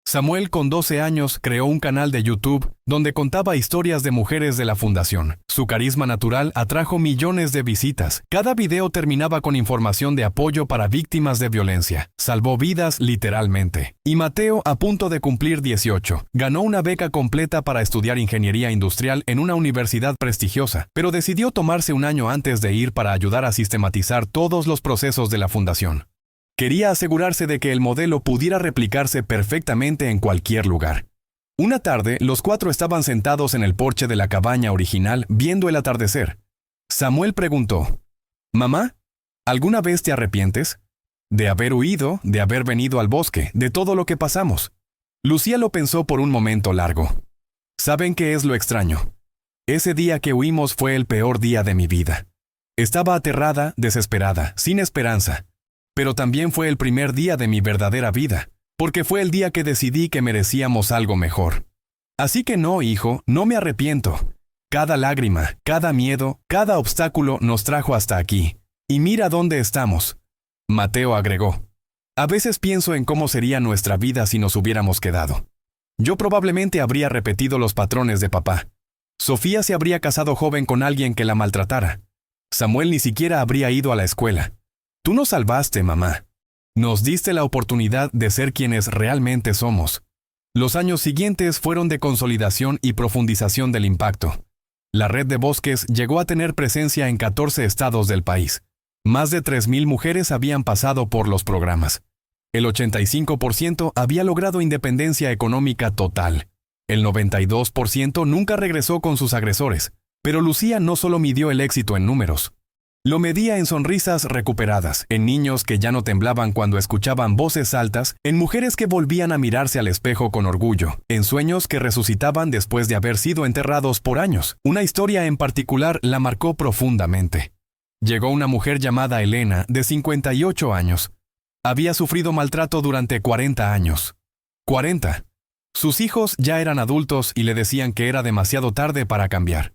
Samuel, con 12 años, creó un canal de YouTube donde contaba historias de mujeres de la fundación. Su carisma natural atrajo millones de visitas. Cada video terminaba con información de apoyo para víctimas de violencia. Salvó vidas literalmente. Y Mateo, a punto de cumplir 18, ganó una beca completa para estudiar ingeniería industrial en una universidad prestigiosa, pero decidió tomarse un año antes de ir para ayudar a sistematizar todos los procesos de la fundación. Quería asegurarse de que el modelo pudiera replicarse perfectamente en cualquier lugar. Una tarde, los 4 estaban sentados en el porche de la cabaña original viendo el atardecer. Samuel preguntó: «Mamá, ¿alguna vez te arrepientes? De haber huido, de haber venido al bosque, de todo lo que pasamos». Lucía lo pensó por un momento largo. «¿Saben qué es lo extraño? Ese día que huimos fue el peor día de mi vida. Estaba aterrada, desesperada, sin esperanza. Pero también fue el primer día de mi verdadera vida, porque fue el día que decidí que merecíamos algo mejor. Así que no, hijo, no me arrepiento. Cada lágrima, cada miedo, cada obstáculo nos trajo hasta aquí. Y mira dónde estamos». Mateo agregó: «A veces pienso en cómo sería nuestra vida si nos hubiéramos quedado. Yo probablemente habría repetido los patrones de papá. Sofía se habría casado joven con alguien que la maltratara. Samuel ni siquiera habría ido a la escuela. Tú nos salvaste, mamá. Nos diste la oportunidad de ser quienes realmente somos». Los años siguientes fueron de consolidación y profundización del impacto. La red de bosques llegó a tener presencia en 14 estados del país. Más de 3,000 mujeres habían pasado por los programas. El 85% había logrado independencia económica total. El 92% nunca regresó con sus agresores. Pero Lucía no solo midió el éxito en números. Lo medía en sonrisas recuperadas, en niños que ya no temblaban cuando escuchaban voces altas, en mujeres que volvían a mirarse al espejo con orgullo, en sueños que resucitaban después de haber sido enterrados por años. Una historia en particular la marcó profundamente. Llegó una mujer llamada Elena, de 58 años. Había sufrido maltrato durante 40 años. 40. Sus hijos ya eran adultos y le decían que era demasiado tarde para cambiar.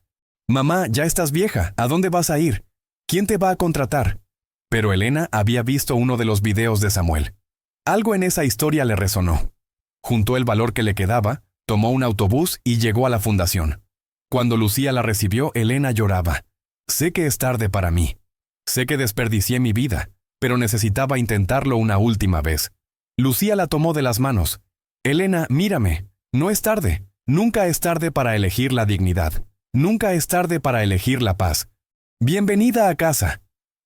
«Mamá, ya estás vieja, ¿a dónde vas a ir? ¿Quién te va a contratar?». Pero Elena había visto uno de los videos de Samuel. Algo en esa historia le resonó. Juntó el valor que le quedaba, tomó un autobús y llegó a la fundación. Cuando Lucía la recibió, Elena lloraba. «Sé que es tarde para mí. Sé que desperdicié mi vida, pero necesitaba intentarlo una última vez». Lucía la tomó de las manos. «Elena, mírame. No es tarde. Nunca es tarde para elegir la dignidad. Nunca es tarde para elegir la paz. Bienvenida a casa».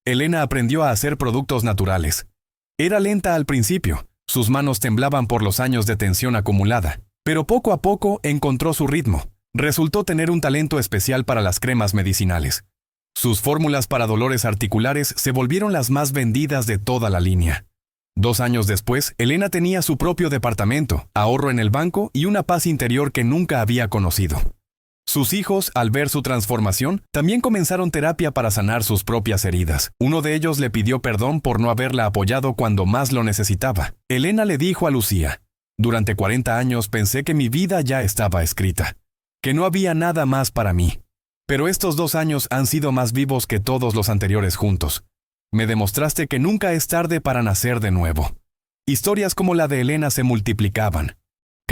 Elena aprendió a hacer productos naturales. Era lenta al principio, sus manos temblaban por los años de tensión acumulada, pero poco a poco encontró su ritmo. Resultó tener un talento especial para las cremas medicinales. Sus fórmulas para dolores articulares se volvieron las más vendidas de toda la línea. 2 años después, Elena tenía su propio departamento, ahorro en el banco y una paz interior que nunca había conocido. Sus hijos, al ver su transformación, también comenzaron terapia para sanar sus propias heridas. Uno de ellos le pidió perdón por no haberla apoyado cuando más lo necesitaba. Elena le dijo a Lucía: «Durante 40 años pensé que mi vida ya estaba escrita, que no había nada más para mí. Pero estos 2 años han sido más vivos que todos los anteriores juntos. Me demostraste que nunca es tarde para nacer de nuevo». Historias como la de Elena se multiplicaban.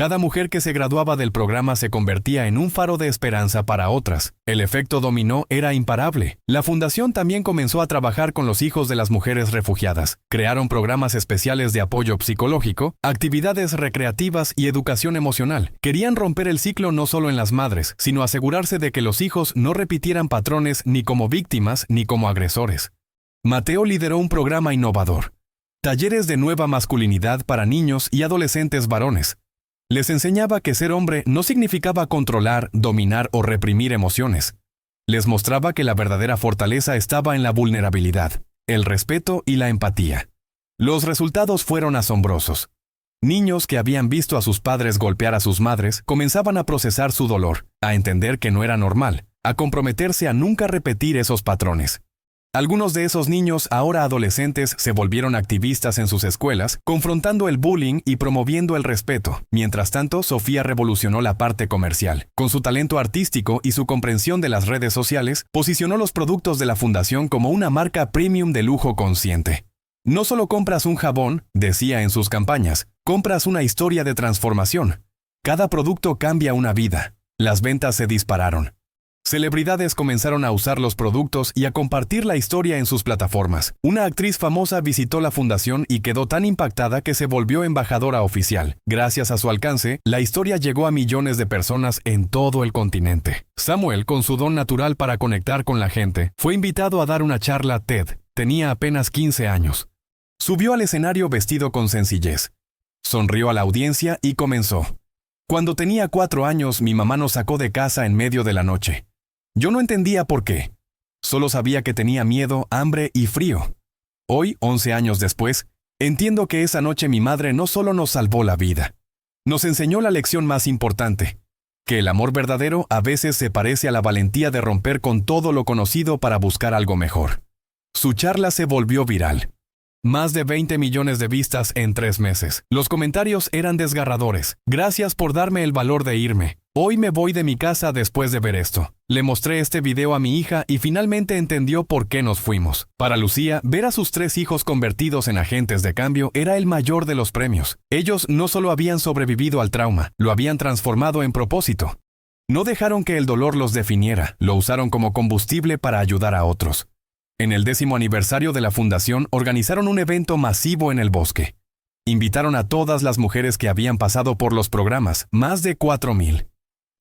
Cada mujer que se graduaba del programa se convertía en un faro de esperanza para otras. El efecto dominó era imparable. La fundación también comenzó a trabajar con los hijos de las mujeres refugiadas. Crearon programas especiales de apoyo psicológico, actividades recreativas y educación emocional. Querían romper el ciclo no solo en las madres, sino asegurarse de que los hijos no repitieran patrones ni como víctimas ni como agresores. Mateo lideró un programa innovador. Talleres de nueva masculinidad para niños y adolescentes varones. Les enseñaba que ser hombre no significaba controlar, dominar o reprimir emociones. Les mostraba que la verdadera fortaleza estaba en la vulnerabilidad, el respeto y la empatía. Los resultados fueron asombrosos. Niños que habían visto a sus padres golpear a sus madres comenzaban a procesar su dolor, a entender que no era normal, a comprometerse a nunca repetir esos patrones. Algunos de esos niños, ahora adolescentes, se volvieron activistas en sus escuelas, confrontando el bullying y promoviendo el respeto. Mientras tanto, Sofía revolucionó la parte comercial. Con su talento artístico y su comprensión de las redes sociales, posicionó los productos de la fundación como una marca premium de lujo consciente. No solo compras un jabón, decía en sus campañas, compras una historia de transformación. Cada producto cambia una vida. Las ventas se dispararon. Celebridades comenzaron a usar los productos y a compartir la historia en sus plataformas. Una actriz famosa visitó la fundación y quedó tan impactada que se volvió embajadora oficial. Gracias a su alcance, la historia llegó a millones de personas en todo el continente. Samuel, con su don natural para conectar con la gente, fue invitado a dar una charla TED. Tenía apenas 15 años. Subió al escenario vestido con sencillez. Sonrió a la audiencia y comenzó. Cuando tenía 4 años, mi mamá nos sacó de casa en medio de la noche. Yo no entendía por qué. Solo sabía que tenía miedo, hambre y frío. Hoy, 11 años después, entiendo que esa noche mi madre no solo nos salvó la vida. Nos enseñó la lección más importante, que el amor verdadero a veces se parece a la valentía de romper con todo lo conocido para buscar algo mejor. Su charla se volvió viral. Más de 20 millones de vistas en 3 meses. Los comentarios eran desgarradores. Gracias por darme el valor de irme. Hoy me voy de mi casa después de ver esto. Le mostré este video a mi hija y finalmente entendió por qué nos fuimos. Para Lucía, ver a sus 3 hijos convertidos en agentes de cambio era el mayor de los premios. Ellos no solo habían sobrevivido al trauma, lo habían transformado en propósito. No dejaron que el dolor los definiera, lo usaron como combustible para ayudar a otros. En el 10º aniversario de la fundación organizaron un evento masivo en el bosque. Invitaron a todas las mujeres que habían pasado por los programas, más de 4,000.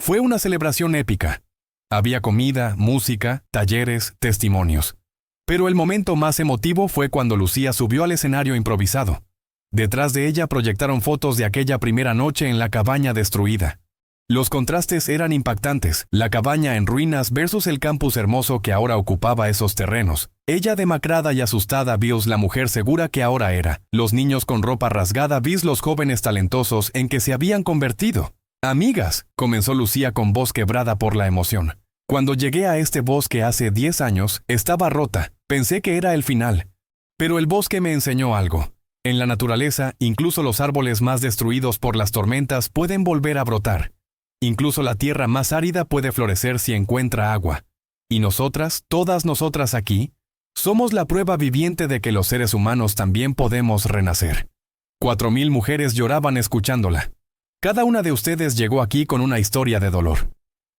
Fue una celebración épica. Había comida, música, talleres, testimonios. Pero el momento más emotivo fue cuando Lucía subió al escenario improvisado. Detrás de ella proyectaron fotos de aquella primera noche en la cabaña destruida. Los contrastes eran impactantes, la cabaña en ruinas versus el campus hermoso que ahora ocupaba esos terrenos. Ella demacrada y asustada vio la mujer segura que ahora era. Los niños con ropa rasgada vio los jóvenes talentosos en que se habían convertido. «Amigas», comenzó Lucía con voz quebrada por la emoción. «Cuando llegué a este bosque hace 10 años, estaba rota. Pensé que era el final. Pero el bosque me enseñó algo. En la naturaleza, incluso los árboles más destruidos por las tormentas pueden volver a brotar. Incluso la tierra más árida puede florecer si encuentra agua. Y nosotras, todas nosotras aquí, somos la prueba viviente de que los seres humanos también podemos renacer». 4,000 mujeres lloraban escuchándola. Cada una de ustedes llegó aquí con una historia de dolor,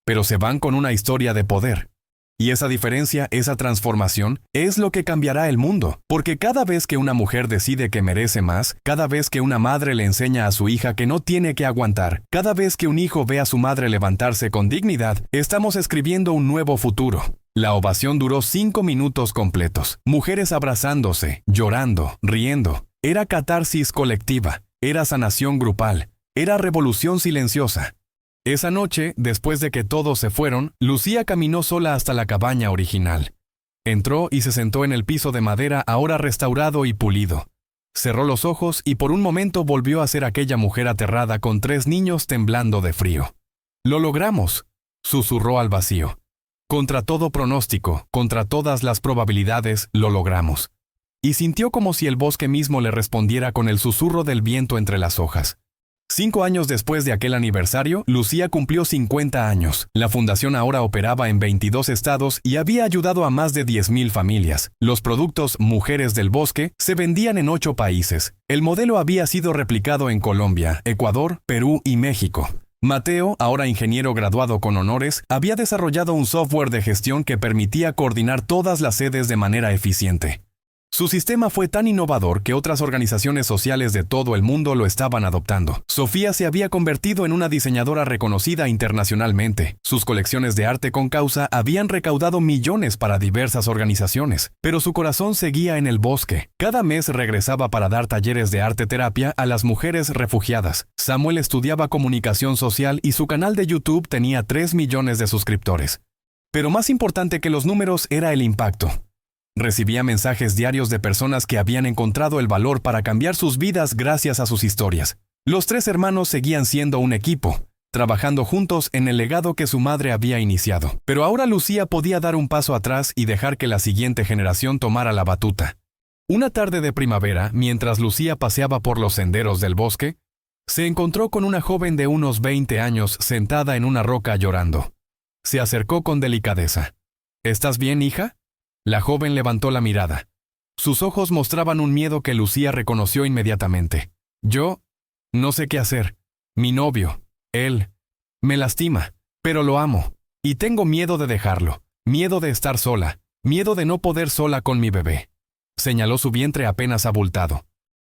pero se van con una historia de poder. Y esa diferencia, esa transformación, es lo que cambiará el mundo. Porque cada vez que una mujer decide que merece más, cada vez que una madre le enseña a su hija que no tiene que aguantar, cada vez que un hijo ve a su madre levantarse con dignidad, estamos escribiendo un nuevo futuro. La ovación duró 5 minutos completos. Mujeres abrazándose, llorando, riendo. Era catarsis colectiva, era sanación grupal, era revolución silenciosa. Esa noche, después de que todos se fueron, Lucía caminó sola hasta la cabaña original. Entró y se sentó en el piso de madera ahora restaurado y pulido. Cerró los ojos y por un momento volvió a ser aquella mujer aterrada con 3 niños temblando de frío. «Lo logramos», susurró al vacío. «Contra todo pronóstico, contra todas las probabilidades, lo logramos». Y sintió como si el bosque mismo le respondiera con el susurro del viento entre las hojas. 5 años después de aquel aniversario, Lucía cumplió 50 años. La fundación ahora operaba en 22 estados y había ayudado a más de 10,000 familias. Los productos Mujeres del Bosque se vendían en 8 países. El modelo había sido replicado en Colombia, Ecuador, Perú y México. Mateo, ahora ingeniero graduado con honores, había desarrollado un software de gestión que permitía coordinar todas las sedes de manera eficiente. Su sistema fue tan innovador que otras organizaciones sociales de todo el mundo lo estaban adoptando. Sofía se había convertido en una diseñadora reconocida internacionalmente. Sus colecciones de arte con causa habían recaudado millones para diversas organizaciones, pero su corazón seguía en el bosque. Cada mes regresaba para dar talleres de arte terapia a las mujeres refugiadas. Samuel estudiaba comunicación social y su canal de YouTube tenía 3 millones de suscriptores. Pero más importante que los números era el impacto. Recibía mensajes diarios de personas que habían encontrado el valor para cambiar sus vidas gracias a sus historias. Los 3 hermanos seguían siendo un equipo, trabajando juntos en el legado que su madre había iniciado. Pero ahora Lucía podía dar un paso atrás y dejar que la siguiente generación tomara la batuta. Una tarde de primavera, mientras Lucía paseaba por los senderos del bosque, se encontró con una joven de unos 20 años sentada en una roca llorando. Se acercó con delicadeza. ¿Estás bien, hija? La joven levantó la mirada. Sus ojos mostraban un miedo que Lucía reconoció inmediatamente. Yo no sé qué hacer. Mi novio, él, me lastima, pero lo amo. Y tengo miedo de dejarlo, miedo de estar sola, miedo de no poder sola con mi bebé. Señaló su vientre apenas abultado.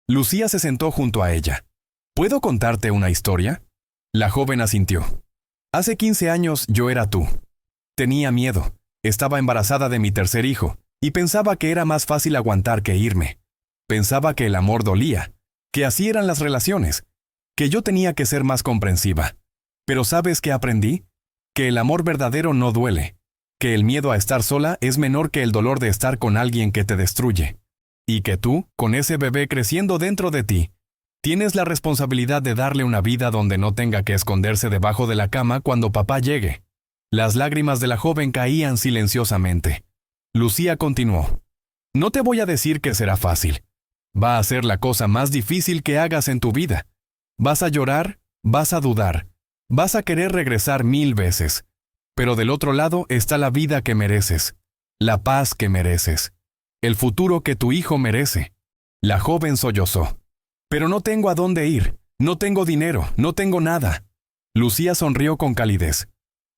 Lucía se sentó junto a ella. ¿Puedo contarte una historia? La joven asintió. Hace 15 años yo era tú. Tenía miedo. Estaba embarazada de mi 3er hijo, y pensaba que era más fácil aguantar que irme. Pensaba que el amor dolía, que así eran las relaciones, que yo tenía que ser más comprensiva. Pero ¿sabes qué aprendí? Que el amor verdadero no duele, que el miedo a estar sola es menor que el dolor de estar con alguien que te destruye. Y que tú, con ese bebé creciendo dentro de ti, tienes la responsabilidad de darle una vida donde no tenga que esconderse debajo de la cama cuando papá llegue. Las lágrimas de la joven caían silenciosamente. Lucía continuó. No te voy a decir que será fácil. Va a ser la cosa más difícil que hagas en tu vida. Vas a llorar, vas a dudar, vas a querer regresar 1000 veces. Pero del otro lado está la vida que mereces, la paz que mereces, el futuro que tu hijo merece. La joven sollozó. Pero no tengo a dónde ir, no tengo dinero, no tengo nada. Lucía sonrió con calidez.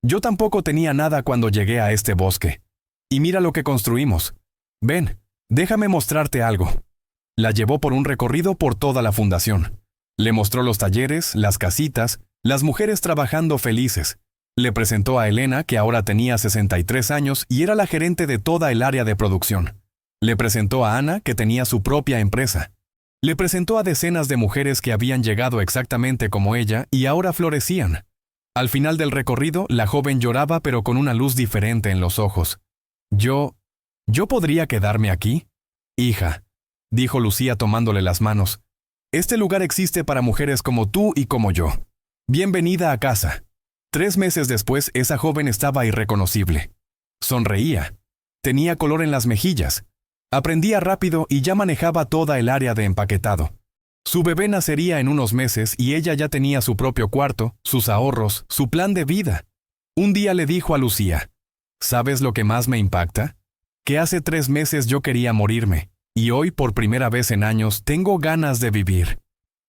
Yo tampoco tenía nada cuando llegué a este bosque. Y mira lo que construimos. Ven, déjame mostrarte algo. La llevó por un recorrido por toda la fundación. Le mostró los talleres, las casitas, las mujeres trabajando felices. Le presentó a Elena, que ahora tenía 63 años y era la gerente de toda el área de producción. Le presentó a Ana, que tenía su propia empresa. Le presentó a decenas de mujeres que habían llegado exactamente como ella y ahora florecían. Al final del recorrido, la joven lloraba pero con una luz diferente en los ojos. ¿Yo podría quedarme aquí? Hija, dijo Lucía tomándole las manos. Este lugar existe para mujeres como tú y como yo. Bienvenida a casa. 3 meses después, esa joven estaba irreconocible. Sonreía. Tenía color en las mejillas. Aprendía rápido y ya manejaba toda el área de empaquetado. Su bebé nacería en unos meses y ella ya tenía su propio cuarto, sus ahorros, su plan de vida. Un día le dijo a Lucía, ¿sabes lo que más me impacta? Que hace 3 meses yo quería morirme, y hoy por primera vez en años tengo ganas de vivir.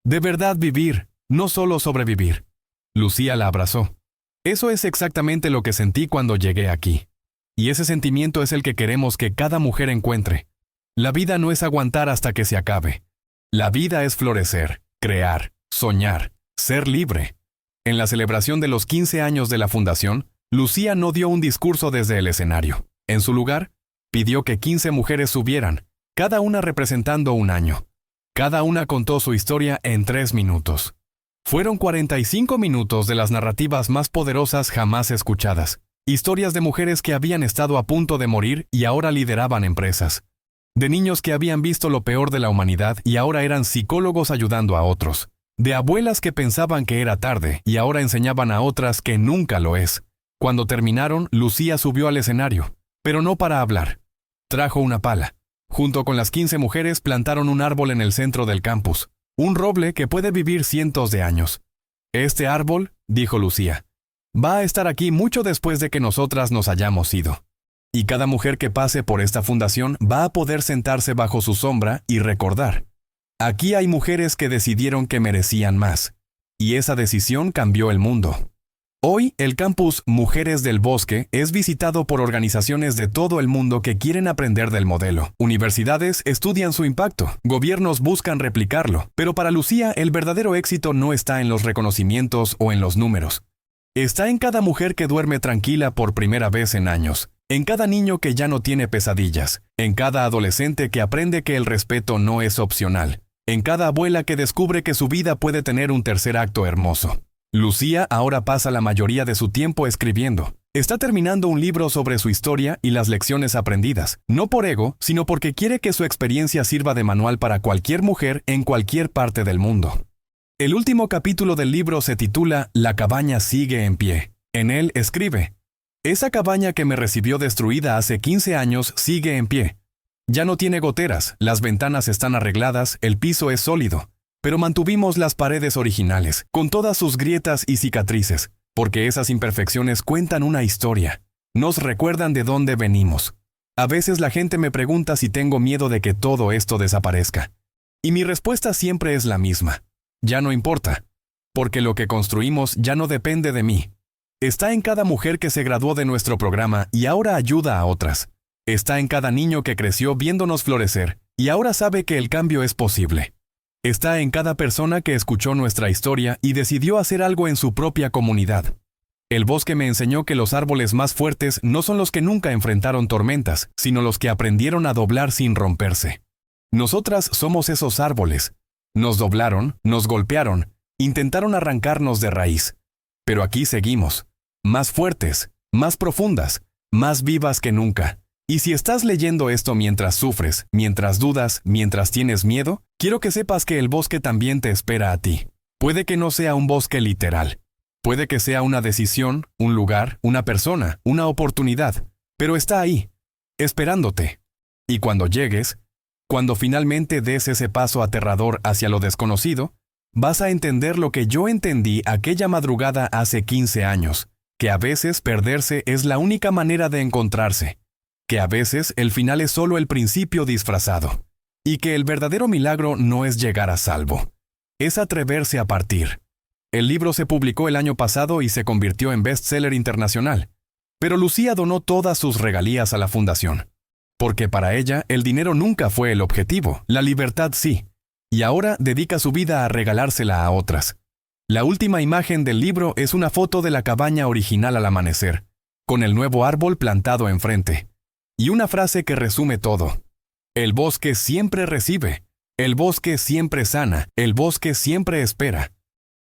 De verdad vivir, no solo sobrevivir. Lucía la abrazó. Eso es exactamente lo que sentí cuando llegué aquí. Y ese sentimiento es el que queremos que cada mujer encuentre. La vida no es aguantar hasta que se acabe. La vida es florecer, crear, soñar, ser libre. En la celebración de los 15 años de la fundación, Lucía no dio un discurso desde el escenario. En su lugar, pidió que 15 mujeres subieran, cada una representando un año. Cada una contó su historia en 3 minutos. Fueron 45 minutos de las narrativas más poderosas jamás escuchadas. Historias de mujeres que habían estado a punto de morir y ahora lideraban empresas. De niños que habían visto lo peor de la humanidad y ahora eran psicólogos ayudando a otros. De abuelas que pensaban que era tarde y ahora enseñaban a otras que nunca lo es. Cuando terminaron, Lucía subió al escenario, pero no para hablar. Trajo una pala. Junto con las 15 mujeres plantaron un árbol en el centro del campus. Un roble que puede vivir cientos de años. Este árbol, dijo Lucía, va a estar aquí mucho después de que nosotras nos hayamos ido. Y cada mujer que pase por esta fundación va a poder sentarse bajo su sombra y recordar. Aquí hay mujeres que decidieron que merecían más. Y esa decisión cambió el mundo. Hoy, el campus Mujeres del Bosque es visitado por organizaciones de todo el mundo que quieren aprender del modelo. Universidades estudian su impacto, gobiernos buscan replicarlo, pero para Lucía el verdadero éxito no está en los reconocimientos o en los números. Está en cada mujer que duerme tranquila por primera vez en años, en cada niño que ya no tiene pesadillas, en cada adolescente que aprende que el respeto no es opcional, en cada abuela que descubre que su vida puede tener un tercer acto hermoso. Lucía ahora pasa la mayoría de su tiempo escribiendo. Está terminando un libro sobre su historia y las lecciones aprendidas, no por ego, sino porque quiere que su experiencia sirva de manual para cualquier mujer en cualquier parte del mundo. El último capítulo del libro se titula La cabaña sigue en pie. En él escribe: esa cabaña que me recibió destruida hace 15 años sigue en pie. Ya no tiene goteras, las ventanas están arregladas, el piso es sólido. Pero mantuvimos las paredes originales, con todas sus grietas y cicatrices, porque esas imperfecciones cuentan una historia. Nos recuerdan de dónde venimos. A veces la gente me pregunta si tengo miedo de que todo esto desaparezca. Y mi respuesta siempre es la misma. Ya no importa, porque lo que construimos ya no depende de mí. Está en cada mujer que se graduó de nuestro programa y ahora ayuda a otras. Está en cada niño que creció viéndonos florecer y ahora sabe que el cambio es posible. Está en cada persona que escuchó nuestra historia y decidió hacer algo en su propia comunidad. El bosque me enseñó que los árboles más fuertes no son los que nunca enfrentaron tormentas, sino los que aprendieron a doblar sin romperse. Nosotras somos esos árboles. Nos doblaron, nos golpearon, intentaron arrancarnos de raíz. Pero aquí seguimos, más fuertes, más profundas, más vivas que nunca. Y si estás leyendo esto mientras sufres, mientras dudas, mientras tienes miedo, quiero que sepas que el bosque también te espera a ti. Puede que no sea un bosque literal. Puede que sea una decisión, un lugar, una persona, una oportunidad. Pero está ahí, esperándote. Y cuando llegues, cuando finalmente des ese paso aterrador hacia lo desconocido, vas a entender lo que yo entendí aquella madrugada hace 15 años, que a veces perderse es la única manera de encontrarse. Que a veces el final es solo el principio disfrazado, y que el verdadero milagro no es llegar a salvo, es atreverse a partir. El libro se publicó el año pasado y se convirtió en bestseller internacional, pero Lucía donó todas sus regalías a la fundación, porque para ella el dinero nunca fue el objetivo, la libertad sí, y ahora dedica su vida a regalársela a otras. La última imagen del libro es una foto de la cabaña original al amanecer, con el nuevo árbol plantado enfrente. Y una frase que resume todo. El bosque siempre recibe, el bosque siempre sana, el bosque siempre espera.